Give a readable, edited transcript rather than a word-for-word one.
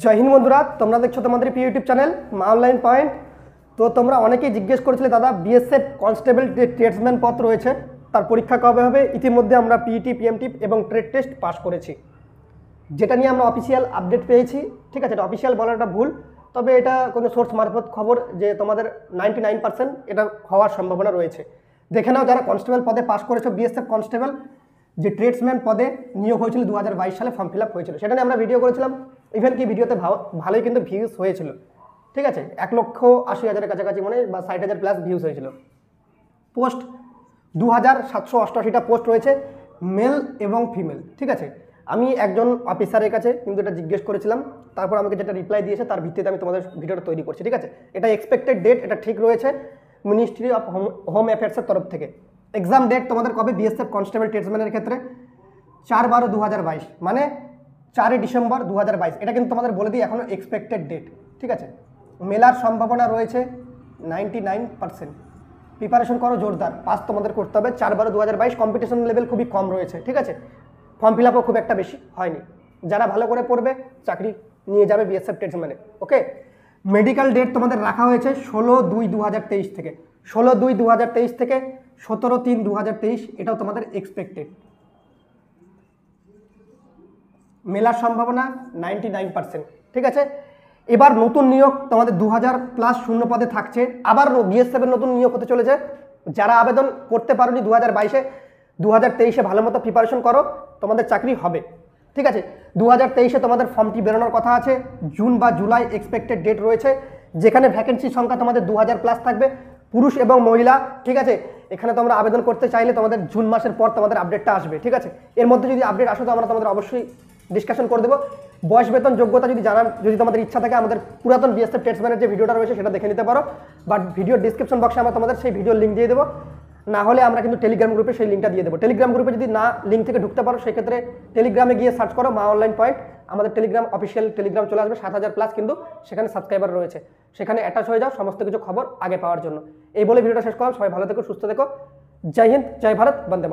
জয় হিন্দ বন্ধুরা, তোমরা দেখছো তোমাদের প্রিয় ইউটিউব চ্যানেল মা অনলাইন পয়েন্ট। তো তোমরা অনেকেই জিজ্ঞেস করেছিলে দাদা বিএসএফ কনস্টেবল যে ট্রেডসম্যান পদ রয়েছে তার পরীক্ষা কবে হবে। ইতিমধ্যে আমরা পিইটি, পিএমটি এবং ট্রেড টেস্ট পাস করেছি, যেটা নিয়ে আমরা অফিসিয়াল আপডেট পেয়েছি। ঠিক আছে, এটা অফিসিয়াল বলাটা ভুল, তবে এটা কোনো সোর্স মারফত খবর যে তোমাদের 99% এটা হওয়ার সম্ভাবনা রয়েছে। দেখে নাও যারা কনস্টেবল পদে পাস করেছো, বিএসএফ কনস্টেবল যে ট্রেডসম্যান পদে নিয়োগ হয়েছিল 2022 সালে ফর্ম ফিল আপ হয়েছিল, সেটা নিয়ে আমরা ভিডিও করেছিলাম। ইভেন কি ভিডিওতে ভালোই কিন্তু ভিউজ হয়েছিল। ঠিক আছে, 1,80,000-এর কাছাকাছি মানে বা 60,000 প্লাস ভিউজ হয়েছিল। পোস্ট 2788টা পোস্ট রয়েছে, মেল এবং ফিমেল। ঠিক আছে, আমি একজন অফিসারের কাছে কিন্তু এটা জিজ্ঞেস করেছিলাম, তারপর আমাকে যেটা রিপ্লাই দিয়েছে তার ভিত্তিতে আমি তোমাদের ভিডিওটা তৈরি করছি। ঠিক আছে, এটা এক্সপেক্টেড ডেট এটা ঠিক রয়েছে মিনিস্ট্রি অফ হোম অ্যাফেয়ার্সের তরফ থেকে। এক্সাম ডেট তোমাদের কবে বিএসএফ কনস্টেবল ট্রেডসম্যানের ক্ষেত্রে 4/12/2022 মানে 4 ডিসেম্বর 2022। এটা কিন্তু তোমাদের বলে দিই এখনও এক্সপেক্টেড ডেট। ঠিক আছে, মেলার সম্ভাবনা রয়েছে 99%। প্রিপারেশন করো জোরদার, পাস তোমাদের করতে হবে। 4/12/2022 কম্পিটিশন লেভেল খুবই কম রয়েছে। ঠিক আছে, ফর্ম ফিল আপও খুব একটা বেশি হয়নি। যারা ভালো করে পড়বে চাকরি নিয়ে যাবে বিএসএফ ট্রেডসম্যানে। ওকে, মেডিকেল ডেট তোমাদের রাখা হয়েছে 16/2/2023 থেকে 16/2/2023 থেকে 17/3/2023। এটাও তোমাদের এক্সপেক্টেড। মেলার সম্ভাবনা 99%। ঠিক আছে, এবার নতুন নিয়োগ তোমাদের 2000+ শূন্য পদে থাকছে। আবার বিএসএফের নতুন নিয়োগ হতে চলেছে। যারা আবেদন করতে পারোনি 2022-এ, 2023-এ ভালো মতো প্রিপারেশন করো, তোমাদের চাকরি হবে। ঠিক আছে, 2023-এ তোমাদের ফর্মটি বেরোনোর কথা আছে, জুন বা জুলাই এক্সপেক্টেড ডেট রয়েছে, যেখানে ভ্যাকেন্সি সংখ্যা তোমাদের 2000+ থাকবে, পুরুষ এবং মহিলা। ঠিক আছে, এখানে তোমরা আবেদন করতে চাইলে তোমাদের জুন মাসের পর তোমাদের আপডেটটা আসবে। ঠিক আছে, এর মধ্যে যদি আপডেট আসো তো আমরা তোমাদের অবশ্যই ডিসকাশন করে দেবো। বয়স, বেতন, যোগ্যতা যদি জানার যদি তোমাদের ইচ্ছা থাকে, আমাদের পুরাতন বিএসএফ ট্রেডসম্যানের যে ভিডিওটা রয়েছে সেটা দেখে নিতে পারো, বাট ভিডিওর ডিসক্রিপশন বক্সে আমরা তোমাদের সেই ভিডিওর লিঙ্ক দিয়ে দেবো। না হলে আমরা কিন্তু টেলিগ্রাম গ্রুপে সেই লিঙ্কটা দিয়ে দেবো। টেলিগ্রাম গ্রুপে যদি না লিঙ্ক থেকে ঢুকতে পারো, সেক্ষেত্রে টেলিগ্রামে গিয়ে সার্চ করো মা অনলাইন পয়েন্ট। আমাদের টেলিগ্রাম অফিসিয়াল টেলিগ্রাম চলে আসবে, 7,000+ কিন্তু সেখানে সাবস্ক্রাইবার রয়েছে। সেখানে অ্যাটাচ হয়ে যাও সমস্ত কিছু খবর আগে পাওয়ার জন্য। এই বলে ভিডিওটা শেষ করলাম। সবাই ভালো থেকো, সুস্থ থেকো। জয় হিন্দ, জয় ভারত, বন্দে মাতরম।